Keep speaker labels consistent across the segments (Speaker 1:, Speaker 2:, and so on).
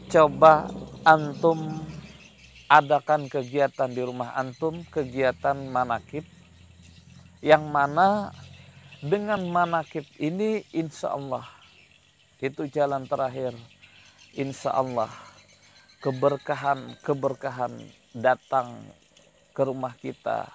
Speaker 1: Coba antum adakan kegiatan di rumah antum, kegiatan manakib, yang mana dengan manakib ini insya Allah itu jalan terakhir. Insya Allah keberkahan datang ke rumah kita.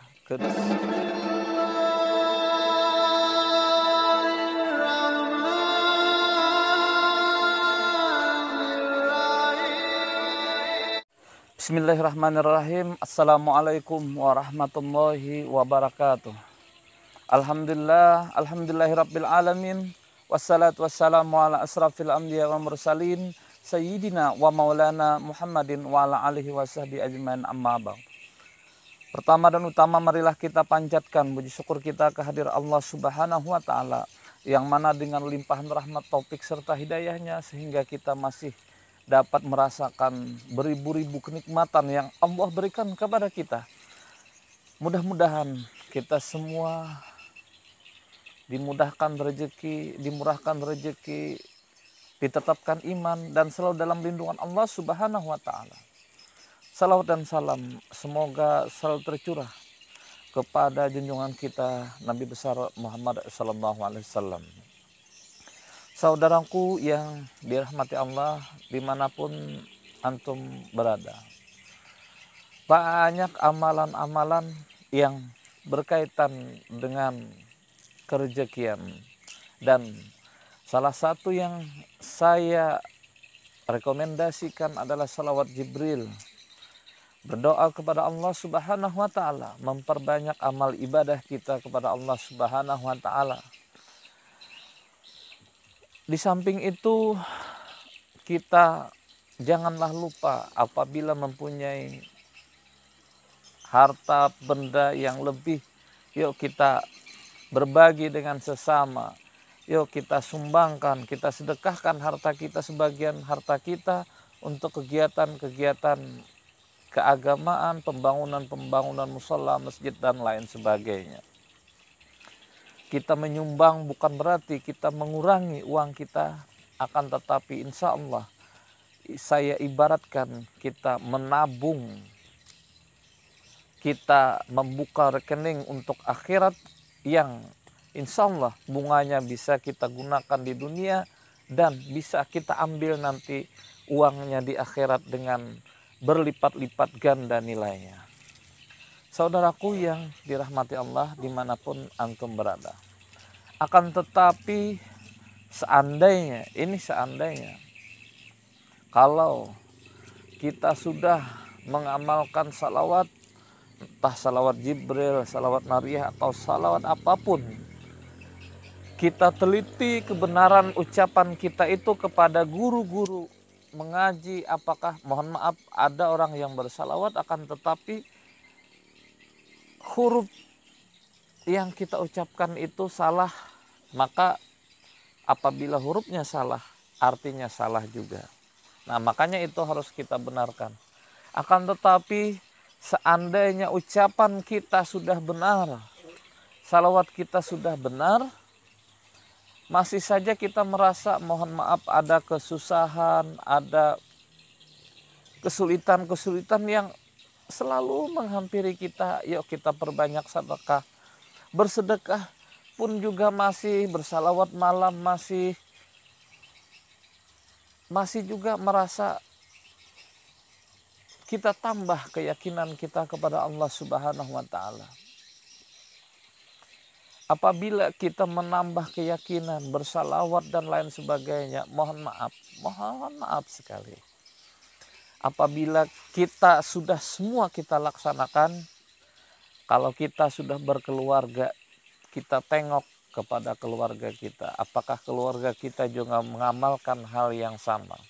Speaker 1: Bismillahirrahmanirrahim. Assalamualaikum warahmatullahi wabarakatuh. Alhamdulillahirabbil alamin. Wassalatu wassalamu ala asrafil anbiya wa mursalin sayyidina wa maulana Muhammadin wa ala alihi wasahbihi ajmain, amma ba'd. Pertama dan utama, marilah kita panjatkan puji syukur kita kehadirat Allah Subhanahu wa taala, yang mana dengan limpahan rahmat, taufik serta hidayahnya sehingga kita masih dapat merasakan beribu-ribu kenikmatan yang Allah berikan kepada kita. Mudah-mudahan kita semua dimurahkan rezeki, ditetapkan iman, dan selalu dalam lindungan Allah Subhanahu wa taala. Salawat dan salam semoga selalu tercurah kepada junjungan kita Nabi besar Muhammad sallallahu alaihi wasallam. Saudaraku yang dirahmati Allah dimanapun antum berada, banyak amalan-amalan yang berkaitan dengan kerejekian, dan salah satu yang saya rekomendasikan adalah salawat Jibril. Berdoa kepada Allah Subhanahu wa taala, memperbanyak amal ibadah kita kepada Allah Subhanahu wa taala. Di samping itu, kita janganlah lupa apabila mempunyai harta benda yang lebih, yuk kita berbagi dengan sesama. Yuk kita sumbangkan, kita sedekahkan harta kita, sebagian harta kita untuk kegiatan-kegiatan keagamaan, pembangunan mushola, masjid, dan lain sebagainya. Kita menyumbang bukan berarti kita mengurangi uang kita, akan tetapi insya Allah saya ibaratkan kita menabung, kita membuka rekening untuk akhirat yang insya Allah bunganya bisa kita gunakan di dunia dan bisa kita ambil nanti uangnya di akhirat dengan berlipat-lipat ganda nilainya. Saudaraku yang dirahmati Allah dimanapun antum berada, akan tetapi seandainya kalau kita sudah mengamalkan salawat, entah salawat Jibril, salawat Nariyah, atau salawat apapun, kita teliti kebenaran ucapan kita itu kepada guru-guru mengaji. Apakah, mohon maaf, ada orang yang bersalawat akan tetapi huruf yang kita ucapkan itu salah, maka apabila hurufnya salah, artinya salah juga. Nah, makanya itu harus kita benarkan. Akan tetapi seandainya ucapan kita sudah benar, salawat kita sudah benar, masih saja kita merasa, mohon maaf, ada kesusahan, ada kesulitan yang selalu menghampiri kita. Yuk kita perbanyak sedekah. Bersedekah pun juga masih, bersalawat malam masih juga merasa kita tambah keyakinan kita kepada Allah Subhanahu wa taala. Apabila kita menambah keyakinan, bersalawat dan lain sebagainya, mohon maaf sekali. Apabila kita sudah semua kita laksanakan, kalau kita sudah berkeluarga, kita tengok kepada keluarga kita. Apakah keluarga kita juga mengamalkan hal yang sama?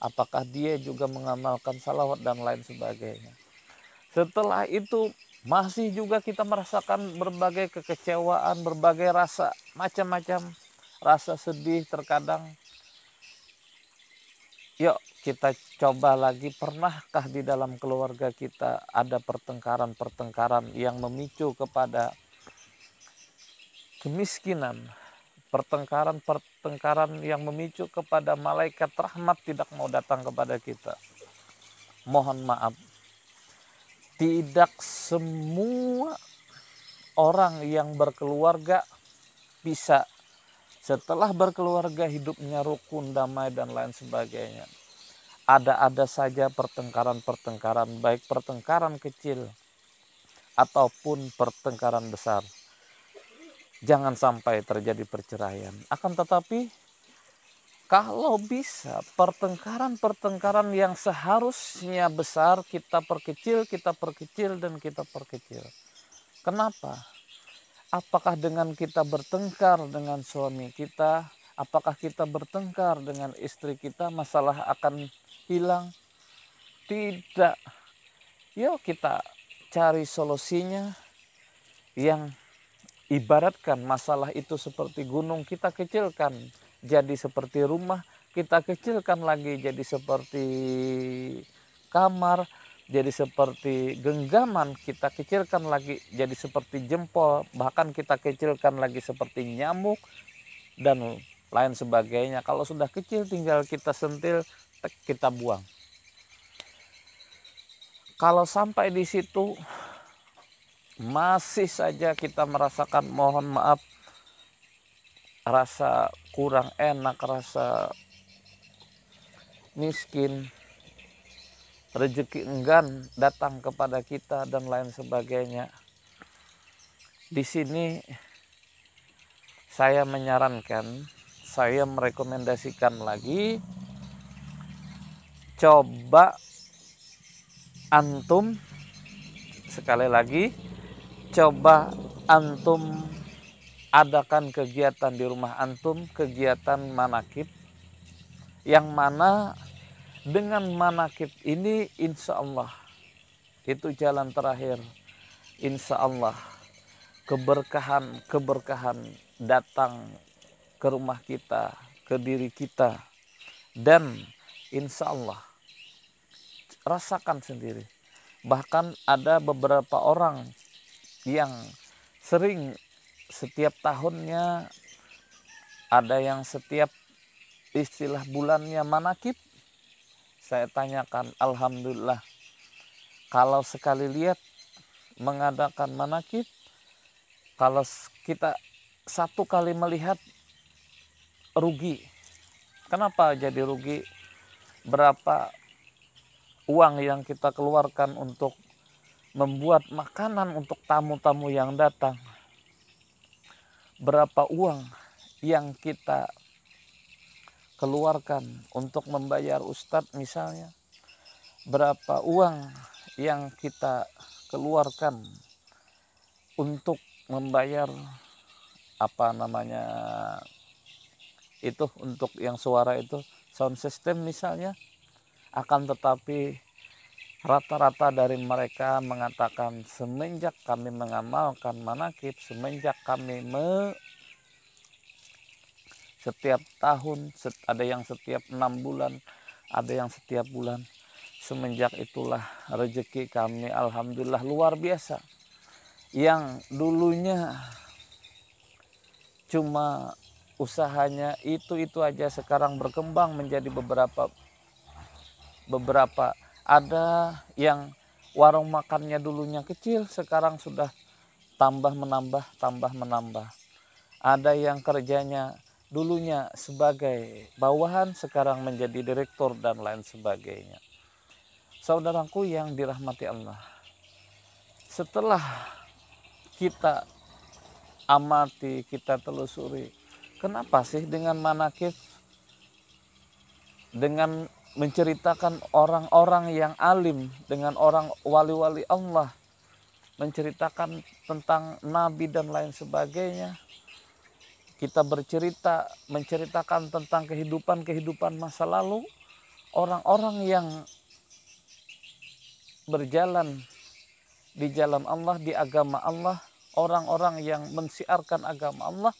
Speaker 1: Apakah dia juga mengamalkan salawat dan lain sebagainya? Setelah itu masih juga kita merasakan berbagai kekecewaan, berbagai rasa, macam-macam rasa sedih terkadang. Yuk kita coba lagi, pernahkah di dalam keluarga kita ada pertengkaran yang memicu kepada kemiskinan, pertengkaran yang memicu kepada malaikat rahmat tidak mau datang kepada kita. Mohon maaf, tidak semua orang yang berkeluarga bisa setelah berkeluarga hidupnya rukun, damai, dan lain sebagainya. Ada saja pertengkaran, baik pertengkaran kecil ataupun pertengkaran besar. Jangan sampai terjadi perceraian. Akan tetapi, kalau bisa pertengkaran yang seharusnya besar kita perkecil, dan kita perkecil. Kenapa? Apakah dengan kita bertengkar dengan suami kita, apakah kita bertengkar dengan istri kita, masalah akan hilang? Tidak. Yuk kita cari solusinya yang ibaratkan masalah itu seperti gunung, kita kecilkan jadi seperti rumah, kita kecilkan lagi jadi seperti kamar, jadi seperti genggaman, kita kecilkan lagi jadi seperti jempol, bahkan kita kecilkan lagi seperti nyamuk dan lain sebagainya. Kalau sudah kecil tinggal kita sentil, kita buang. Kalau sampai di situ masih saja kita merasakan, mohon maaf, rasa kurang enak, rasa miskin, rezeki enggan datang kepada kita dan lain sebagainya. Di sini saya menyarankan, saya merekomendasikan lagi, coba antum, sekali lagi, coba antum adakan kegiatan di rumah antum, kegiatan manakib, yang mana dengan manakib ini insya Allah itu jalan terakhir. Insya Allah keberkahan datang ke rumah kita, ke diri kita, dan insya Allah rasakan sendiri. Bahkan ada beberapa orang yang sering setiap tahunnya, ada yang setiap istilah bulannya manakib. Saya tanyakan, alhamdulillah, kalau sekali lihat mengadakan manakib, kalau kita satu kali melihat rugi. Kenapa jadi rugi? Berapa uang yang kita keluarkan untuk membuat makanan untuk tamu-tamu yang datang? Berapa uang yang kita keluarkan untuk membayar ustadz misalnya? Berapa uang yang kita keluarkan untuk membayar itu untuk yang suara itu, sound system misalnya? Akan tetapi rata-rata dari mereka mengatakan, semenjak kami mengamalkan manakib, semenjak kami setiap tahun, ada yang setiap 6 bulan, ada yang setiap bulan, semenjak itulah rezeki kami alhamdulillah luar biasa. Yang dulunya cuma usahanya itu aja, sekarang berkembang menjadi beberapa. Ada yang warung makannya dulunya kecil, sekarang sudah tambah menambah. Ada yang kerjanya dulunya sebagai bawahan, sekarang menjadi direktur dan lain sebagainya. Saudaraku yang dirahmati Allah, setelah kita amati, kita telusuri, kenapa sih dengan manakib, dengan menceritakan orang-orang yang alim, dengan orang wali-wali Allah, menceritakan tentang nabi dan lain sebagainya, kita menceritakan tentang kehidupan masa lalu, orang-orang yang berjalan di jalan Allah, di agama Allah, orang-orang yang mensiarkan agama Allah,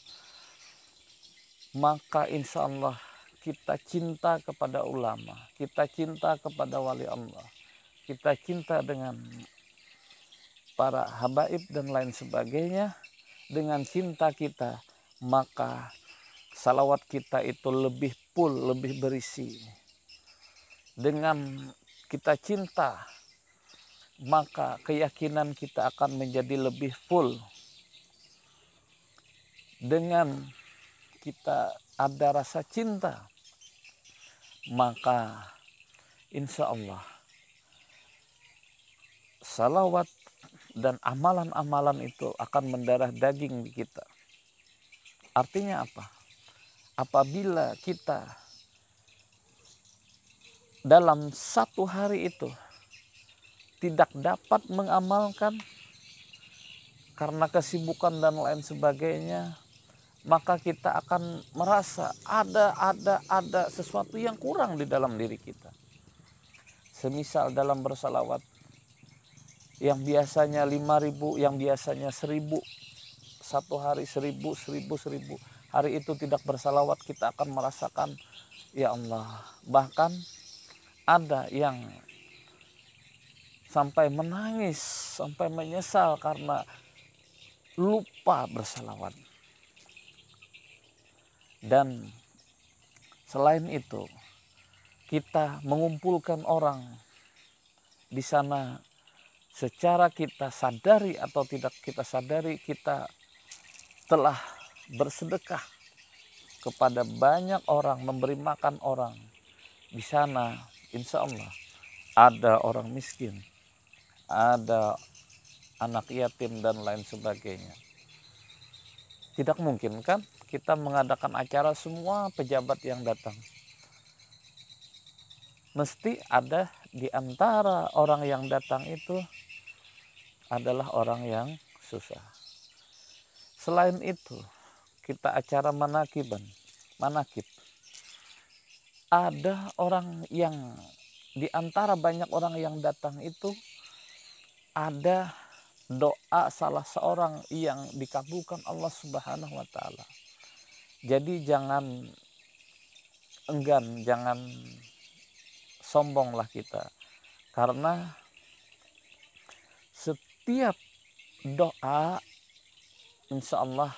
Speaker 1: maka insya Allah kita cinta kepada ulama, kita cinta kepada wali Allah, kita cinta dengan para habaib dan lain sebagainya. Dengan cinta kita, maka salawat kita itu lebih full, lebih berisi. Dengan kita cinta, maka keyakinan kita akan menjadi lebih full. Dengan kita ada rasa cinta, maka insya Allah salawat dan amalan-amalan itu akan mendarah daging di kita. Artinya apa? Apabila kita dalam satu hari itu tidak dapat mengamalkan karena kesibukan dan lain sebagainya, maka kita akan merasa ada sesuatu yang kurang di dalam diri kita. Semisal dalam bersalawat, yang biasanya 5.000, yang biasanya 1.000, satu hari 1.000, 1.000, hari itu tidak bersalawat, kita akan merasakan, ya Allah, bahkan ada yang sampai menangis, sampai menyesal karena lupa bersalawat. Dan selain itu, kita mengumpulkan orang di sana, secara kita sadari atau tidak kita sadari, kita telah bersedekah kepada banyak orang, memberi makan orang. Di sana insya Allah ada orang miskin, ada anak yatim dan lain sebagainya. Tidak mungkin kan kita mengadakan acara semua pejabat yang datang. Mesti ada di antara orang yang datang itu adalah orang yang susah. Selain itu, kita acara manakib. Ada orang yang di antara banyak orang yang datang itu ada doa salah seorang yang dikabulkan Allah Subhanahu wa taala. Jadi jangan enggan, jangan sombonglah kita, karena setiap doa insya Allah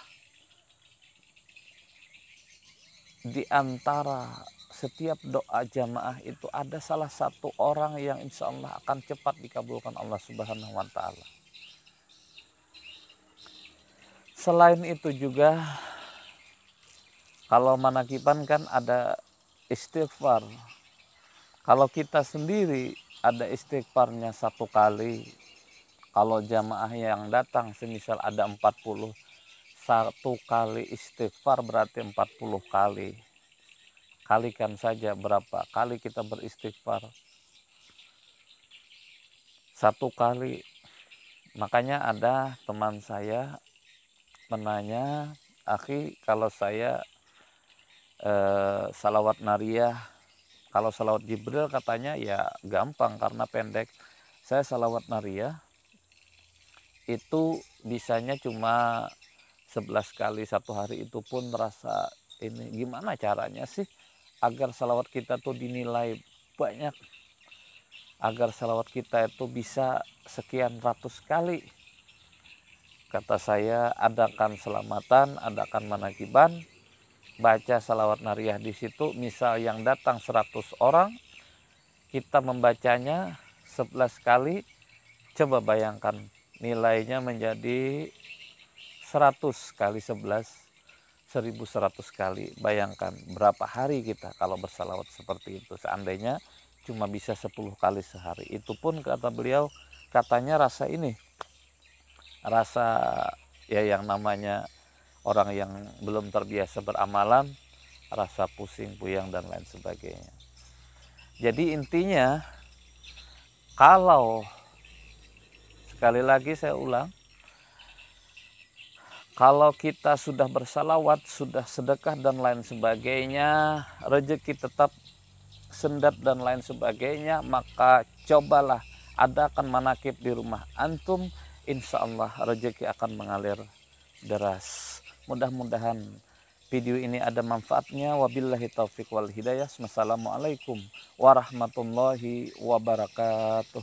Speaker 1: di antara setiap doa jamaah itu ada salah satu orang yang insya Allah akan cepat dikabulkan Allah Subhanahu wa taala. Selain itu juga, kalau manakiban kan ada istighfar. Kalau kita sendiri ada istighfarnya 1 kali. Kalau jamaah yang datang semisal ada 40, 1 kali istighfar berarti 40 kali. Kalikan saja berapa kali kita beristighfar. 1 kali. Makanya ada teman saya menanya, "Akhi, kalau saya salawat nariyah, kalau salawat Jibril katanya ya gampang karena pendek. Saya salawat nariyah itu bisanya cuma 11 kali 1 hari, itu pun merasa ini gimana caranya sih agar salawat kita tuh dinilai banyak, agar salawat kita itu bisa sekian ratus kali?" Kata saya, adakan selamatan, adakan manakiban, baca salawat nariyah di situ. Misal yang datang 100 orang, kita membacanya 11 kali, coba bayangkan nilainya menjadi 100 kali 11, 1.100 kali. Bayangkan berapa hari kita kalau bersalawat seperti itu. Seandainya cuma bisa 10 kali sehari, itu pun kata beliau, katanya rasa ini, rasa ya yang namanya orang yang belum terbiasa beramalan, rasa pusing, puyeng dan lain sebagainya. Jadi intinya, kalau sekali lagi saya ulang, kalau kita sudah bersalawat, sudah sedekah dan lain sebagainya, rezeki tetap sendat dan lain sebagainya, maka cobalah adakan manakib di rumah antum, insya Allah rezeki akan mengalir deras. Mudah-mudahan video ini ada manfaatnya. Wabillahi taufiq wal hidayah. Wassalamualaikum warahmatullahi wabarakatuh.